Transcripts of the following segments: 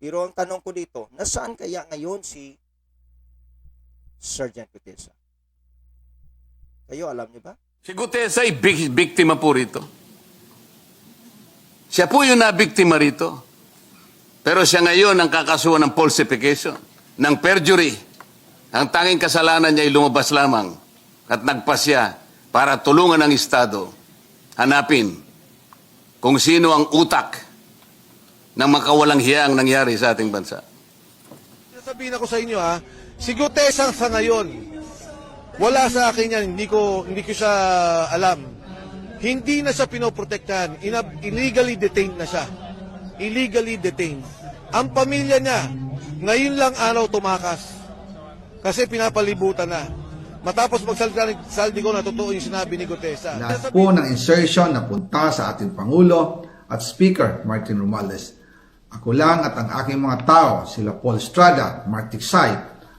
Pero ang tanong ko dito, nasaan kaya ngayon si Sergeant Gutesa? Kayo, alam niyo ba? Si Gutesa ay biktima po rito. Siya po yung nabiktima rito. Pero siya ngayon ang kakasuhan ng falsification, ng perjury. Ang tanging kasalanan niya ay lumabas lamang at nagpasya para tulungan ang Estado hanapin kung sino ang utak ng makawalang hiyang nangyari sa ating bansa. Sabihin ako sa inyo si Gutesa sa ngayon, wala sa akin yan, hindi ko siya alam. Hindi na siya pinoprotektahan, illegally detained na siya. Illegally detained. Ang pamilya niya, ngayon lang araw tumakas. Kasi pinapalibutan na. Matapos magsalita ni Saldico na totoo yung sinabi ni Gutesa. Lahat po ng insertion na punta sa ating Pangulo at Speaker Martin Romualdez. Ako lang at ang aking mga tao, sila Paul Estrada, Mark Tiksay,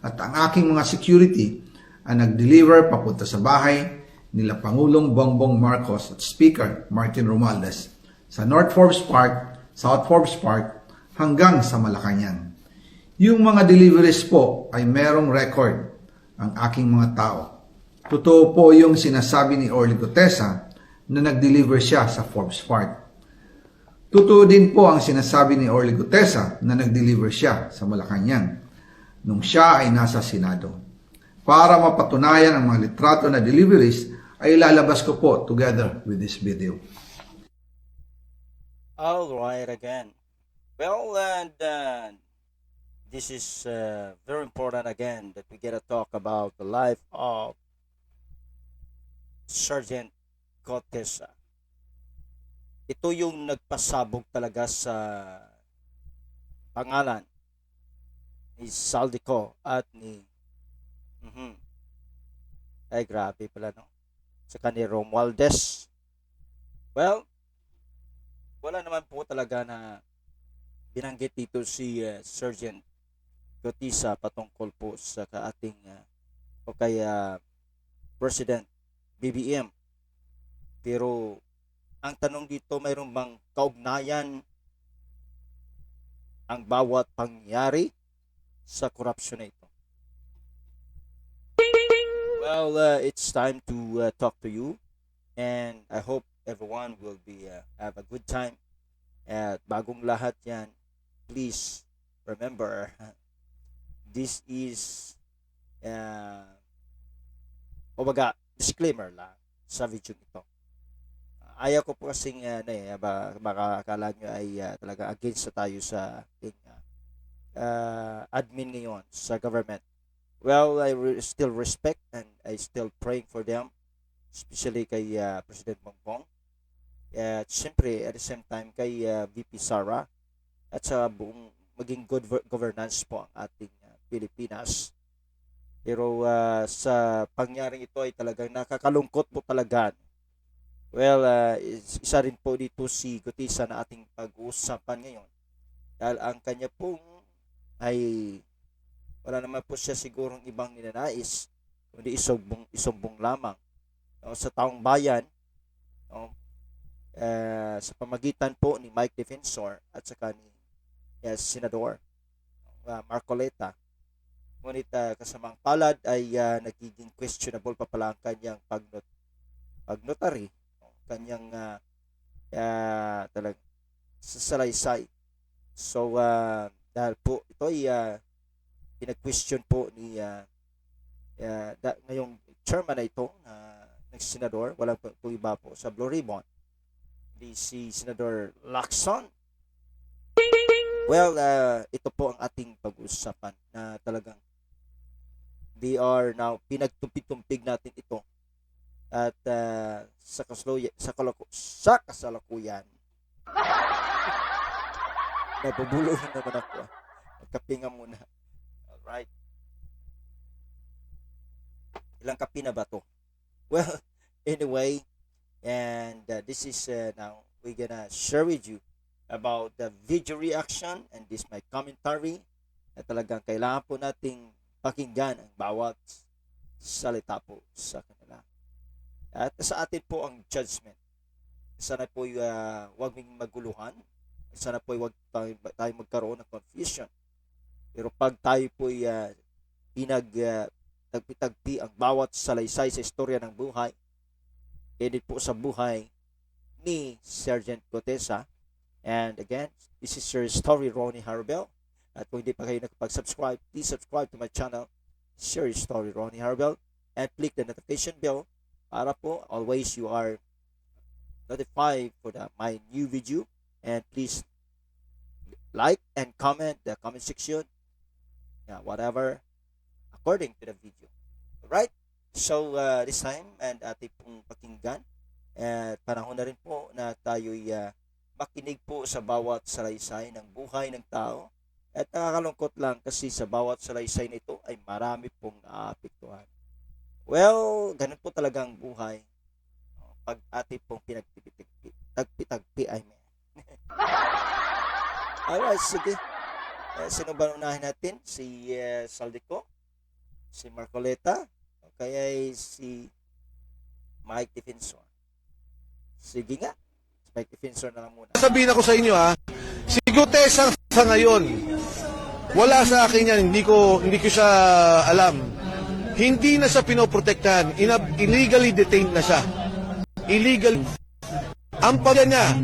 at ang aking mga security ang nag-deliver papunta sa bahay nila Pangulong Bongbong Marcos at Speaker Martin Romualdez sa North Forbes Park, South Forbes Park, hanggang sa Malacanang. Yung mga deliveries po ay merong record ang aking mga tao. Totoo po yung sinasabi ni Orly Gutesa na nag-deliver siya sa Forbes Park. Totoo din po ang sinasabi ni Orly Gutesa na nag-deliver siya sa Malacanang nung siya ay nasa Senado. Para mapatunayan ang mga litrato na deliveries ay ilalabas ko po together with this video. All right, again. Well, and this is very important again that we get to talk about the life of Sergeant Gutesa. Ito yung nagpasabog talaga sa pangalan ni Saldico at ni ay grabe pala no sa ni Romualdez. Well, wala naman po talaga na binanggit dito si Sergeant Gutesa patungkol po sa ating o kay President BBM. Pero ang tanong dito, mayroon bang kaugnayan ang bawat pangyayari sa korupsyon na ito? Well, it's time to talk to you, and I hope everyone will be have a good time. At bagong lahat yan, please remember, this is disclaimer lang sa video nito. Ayaw ko po kasing baka akala nyo ay talaga against na tayo sa admin ngayon sa government. Well, I still respect and I still praying for them, especially kay President Bongbong. At siyempre, at the same time kay VP Sara at sa buong maging good governance po ang ating Pilipinas. Pero sa pangyaring ito ay talagang nakakalungkot po talaga. Well, isa rin po dito si Gutesa na ating pag-uusapan ngayon. Dahil ang kanya pong ay wala naman po siya sigurong ibang ninanais kundi isumbong lamang sa taong bayan sa pamagitan po ni Mike Defensor at saka ni Senador Marcoleta. Ngunit kasamang palad ay nagiging questionable pa pala ang kanyang pagnotary, kanyang talagang sasalaysay. So dahil po ito ay pinag-question po ni ngayong chairman na ito ng senador, walang po iba po sa Blue Ribbon, di si Senador Lacson. Well, ito po ang ating pag-uusapan na talagang they are now pinagtumpig-tumpig natin ito at sa kasalukuyan nabubulong naman ako. Magkapinga muna. Alright. Ilang kape na ba to? Well, anyway, and this is now we're gonna share with you about the video reaction and this my commentary na talagang kailangan po nating pakinggan ang bawat salita po sa kanila. At sa atin po ang judgment. Sana po huwag maging maguluhan Sana po huwag tayo magkaroon ng confusion. Pero pag tayo po tagpi-tagpi ang bawat salaysay sa istorya ng buhay, edit po sa buhay ni Sergeant Gutesa. And again, this is your story, Ronnie Harbel. At kung hindi pa kayo nakapag-subscribe, please subscribe to my channel, Share Your Story, Ronnie Harbel, and click the notification bell para po always you are notified for my new video. And please like and comment the comment section, whatever according to the video. Alright? So this time and ating pong pakinggan at panahon na rin po na tayo'y makinig po sa bawat salaysay ng buhay ng tao. At nakakalungkot lang kasi sa bawat salaysay nito ay marami pong naapektuhan. Well, ganun po talaga ang buhay. Pag ating pong tagpi-tagpi, I mean. Alright, sige. Sino ba unahin natin? Si Saldico? Si Marcoleta? O kaya si Mike Defensor? Sige nga. Mike Defensor na lang muna. Sabihin ako sa inyo si Gutesa sa ngayon, wala sa akin yan, hindi ko siya alam. Hindi na siya pinoprotektahan, illegally detained na siya. Illegal. Ang pagya niya,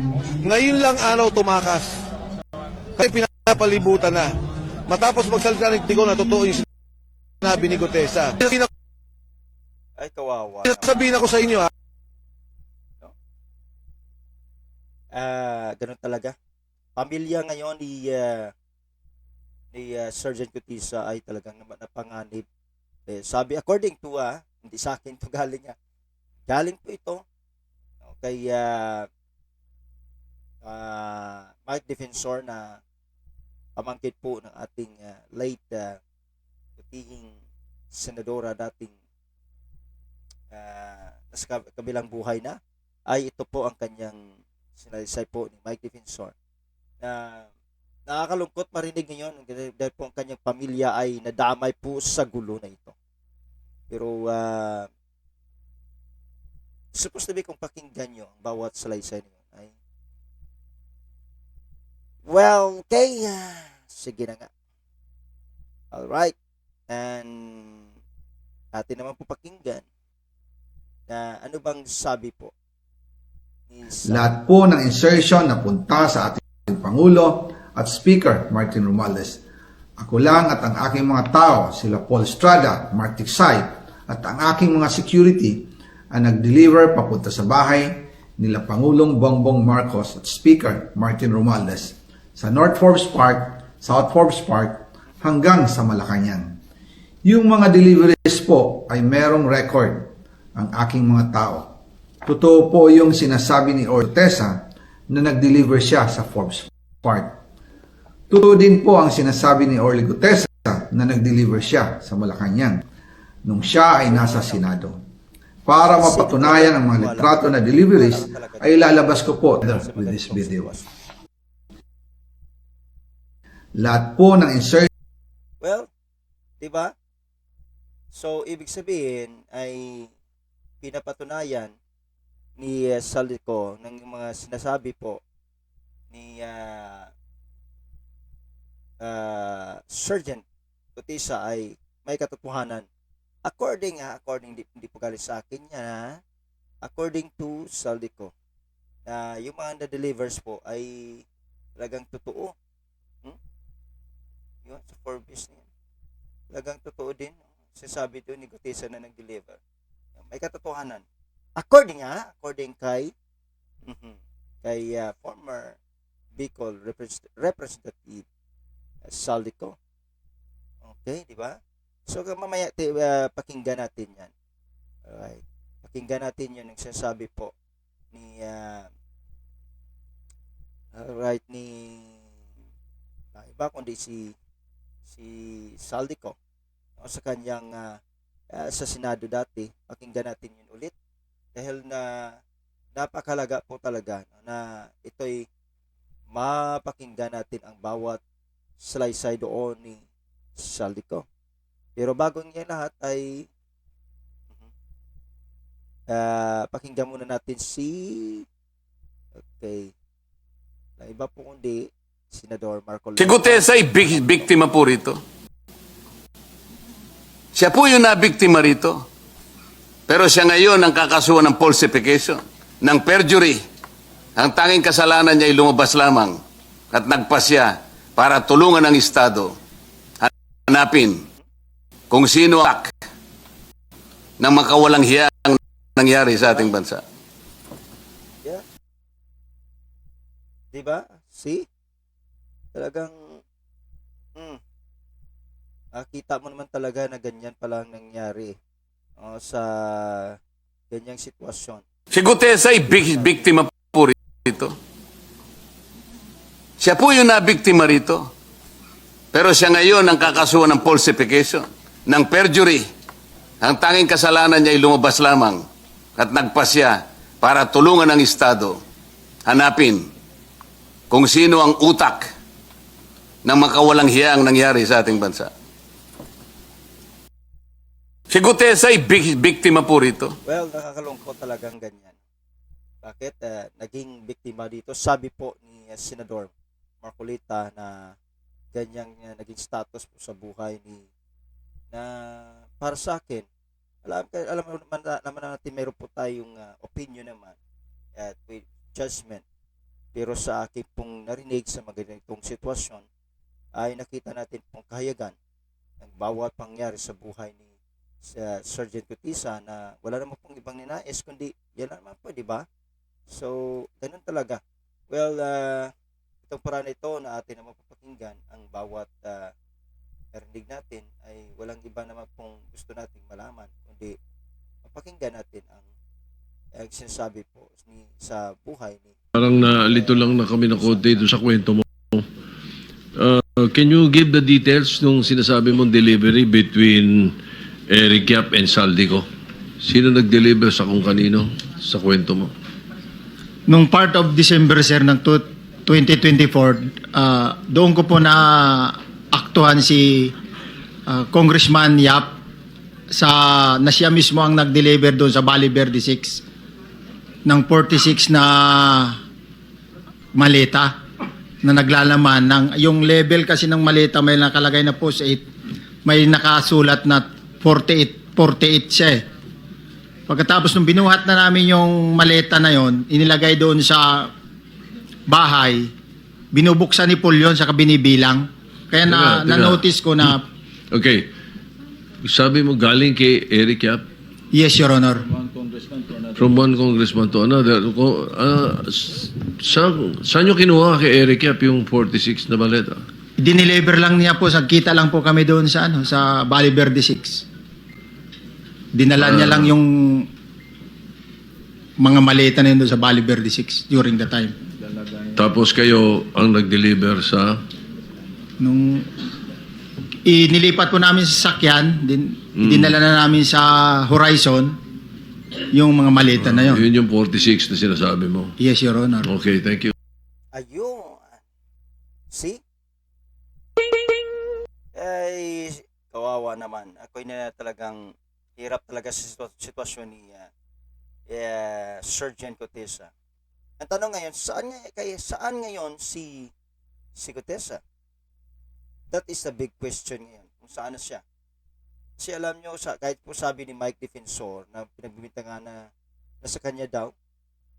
ngayon lang araw tumakas. Kasi pinapalibutan na. Matapos magsalita ng tigo na totoo yung sinabi ni Gutesa. Ay, kawawa. Sabihin ako sa inyo ganun talaga. Pamilya ngayon ni Sergeant Gutesa ay talagang napanganib. Sabi according to hindi sa akin to galing galing po ito kay Mike Defensor na pamangkin po ng ating late dating senadora dating nasa kabilang buhay na, ay ito po ang kanyang sinalisay po ni Mike Defensor na nakakalungkot marinig ngayon dahil po ang kanyang pamilya ay nadamay po sa gulo na ito. Pero supposed to be kung pakinggan nyo ang bawat salaysay niyo ay well, okay, sige na nga. Alright, and atin naman po pakinggan na ano bang sabi po lahat po ng insertion na punta sa ating Pangulo at Speaker Martin Romualdez. Ako lang at ang aking mga tao, sila Paul Estrada, Mark Tiksay, at ang aking mga security ang nag-deliver papunta sa bahay nila Pangulong Bongbong Marcos at Speaker Martin Romualdez sa North Forbes Park, South Forbes Park, hanggang sa Malacanang. Yung mga deliveries po ay merong record ang aking mga tao. Totoo po yung sinasabi ni Ortesa na nag-deliver siya sa Forbes Park. Totoo din po ang sinasabi ni Orly Gutesa na nag-deliver siya sa Malacanang nung siya ay nasa Senado. Para mapatunayan ang mga litrato na deliveries ay lalabas ko po with this video. Lahat po ng insert. well, di ba? So ibig sabihin ay pinapatunayan ni Saldico ng mga sinasabi po ni Sergeant Gutesa ay may katotohanan. According hindi po galing sa akin yan, according to Saldico na yung mga na-delivers po ay talagang totoo. Yun, sa Forbes niya. Talagang totoo din. Sinasabi doon ni Gutesa na nag-deliver. May katotohanan. According kay former Bicol Representative Saldico. Okay, di ba? So mamaya pakinggan natin 'yan. Alright. Pakinggan natin 'yung nagsasabi po ni iba kundi si Saldico sa kanyang sa Senado dati. Pakinggan natin 'yun ulit dahil na napakalaga po talaga na ito'y mapakinggan natin ang bawat salaysay doon ni Saldico. Pero bago niya lahat ay pakinggan muna natin Na iba po kundi Senador Marco Si Gutesa ay biktima po rito. Siya po yung nabiktima rito. Pero siya ngayon ang kakasuhan ng falsification, ng perjury. Ang tanging kasalanan niya ay lumabas lamang at nagpasya para tulungan ang Estado. Hanapin kung sino ang ng makawalang hiya ang nangyari sa ating bansa. Yeah. Diba? See? Talagang nakita mo naman talaga na ganyan pala ang nangyari sa ganyang sitwasyon. Si Gutesa ay biktima po rito. Siya po yung nabiktima rito. Pero siya ngayon ang kakasuhan ng falsification, ng perjury. Ang tanging kasalanan niya ay lumabas lamang at nagpasya para tulungan ang Estado. Hanapin kung sino ang utak ng makawalang hiya ang nangyari sa ating bansa. Si Gutesa ay biktima po rito. Well, nakakalungkot talagang ganyan. Bakit naging biktima dito? Sabi po ni Senador Marcolita na ganyang naging status po sa buhay na para sa akin. Alam naman natin meron po tayong opinion naman at with judgment. Pero sa akin pong narinig sa mga ganitong sitwasyon ay nakita natin pong kahayagan ng bawat pangyari sa buhay ni Sergeant Gutesa na wala naman pong ibang ninais kundi yan naman po, di ba? So, ganun talaga. Well, itong paraan ito na atin naman papakinggan ang bawat narinig natin ay walang iba naman pong gusto nating malaman kundi papakinggan natin ang sinasabi po sa buhay ni Parang nalito lang na kami ng konti doon sa kwento mo. Can you give the details nung sinasabi mong delivery between Eric Yap and Saldico? Sino nag-deliver sa kung kanino sa kwento mo? Nung part of December, sir, ng 2024, doon ko po na aktuhan si Congressman Yap na siya mismo ang nag-deliver doon sa Valle Verde 6 ng 46 na maleta na naglalaman ng yung level kasi ng maleta may nakalagay na post 8, may nakasulat na 48 siya eh. Pagkatapos nung binuhat na namin yung maleta na yon, inilagay doon sa bahay, binubuksan ni Paul yun, saka binibilang. Kaya na-notice ko na... Okay. Sabi mo galing kay Eric Yap? Yes, Your Honor. From one congressman to another. Saan nyo kinuha kay Eric Yap yung 46 na maleta? Dineliver lang niya po, kita lang po kami doon sa sa Valle Verde 6. Dinala niya lang yung mga maleta na yun doon sa Valle Verde 6 during the time. Tapos kayo ang nag-deliver sa... Nung inilipat po namin sa sakyan, dinala na namin sa Horizon yung mga maleta na yun. Yun yung 46 na sinasabi mo. Yes, Your Honor. Okay, thank you. Ayun. See? Ay, kawawa naman. Ako'y na talagang hirap talaga sa sitwasyon ni Sergeant Gutesa. Ang tanong ngayon, saan ngayon si Gutesa? That is a big question ngayon. Kung saan na siya. Kasi alam nyo, kahit po sabi ni Mike Defensor na pinagbibintangan na nasa kanya daw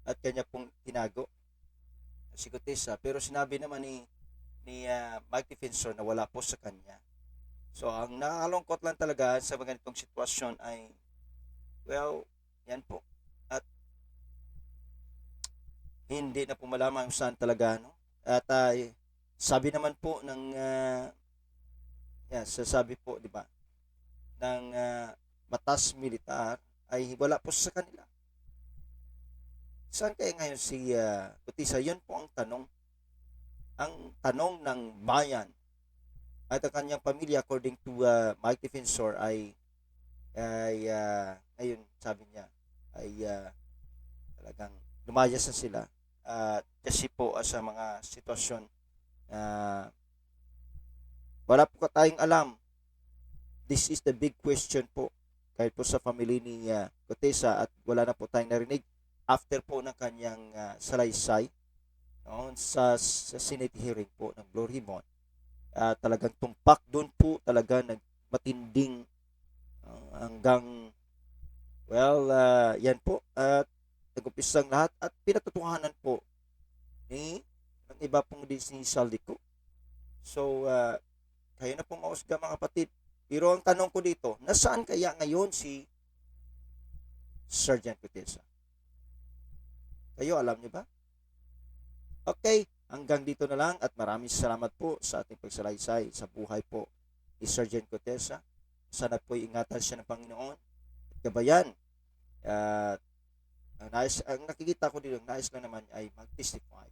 at kanya pong tinago si Gutesa. Pero sinabi naman ni Mike Defensor na wala po sa kanya. So, ang nakakalungkot lang talaga sa mga ganitong sitwasyon ay, well, yan po. At hindi na po malaman kung saan talaga, no? At sabi naman po ng, sasabi po, di ba, ng batas militar ay wala po sa kanila. Saan kaya ngayon si Gutesa? Yun po ang tanong. Ang tanong ng bayan at ang kanyang pamilya according to Mike Defensor ay ngayon sabi niya ay talagang lumayas na sila kasi po sa mga sitwasyon wala po tayong alam. This is the big question po kahit po sa family ni Gutesa at wala na po tayong narinig after po ng kanyang salaysay noon sa Senate hearing po ng Blue Ribbon. Talagang tumpak doon po, talaga nagmatinding hanggang, yan po, at nag-umpisang lahat at pinatutuhanan po ng iba pong din ni Saldico. So, kayo na pong mausga mga kapatid. Pero ang tanong ko dito, nasaan kaya ngayon si Sergeant Gutesa? Kayo, alam niyo ba? Okay, hanggang dito na lang at maraming salamat po sa ating pagsalaysay sa buhay po ni Sergeant Gutesa. Sana po ingatan siya ng Panginoon at gabayan. At ang nakikita ko dito, nais lang naman ay mag-testify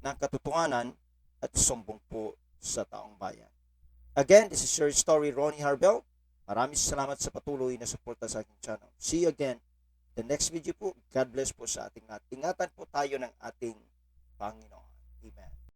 ng katotohanan at sumbong po sa taong bayan. Again, this is your story, Ronnie Harbel. Maraming salamat sa patuloy na suporta sa aking channel. See you again the next video po. God bless po sa ating lahat. Ingatan po tayo ng ating Panginoon. Amen.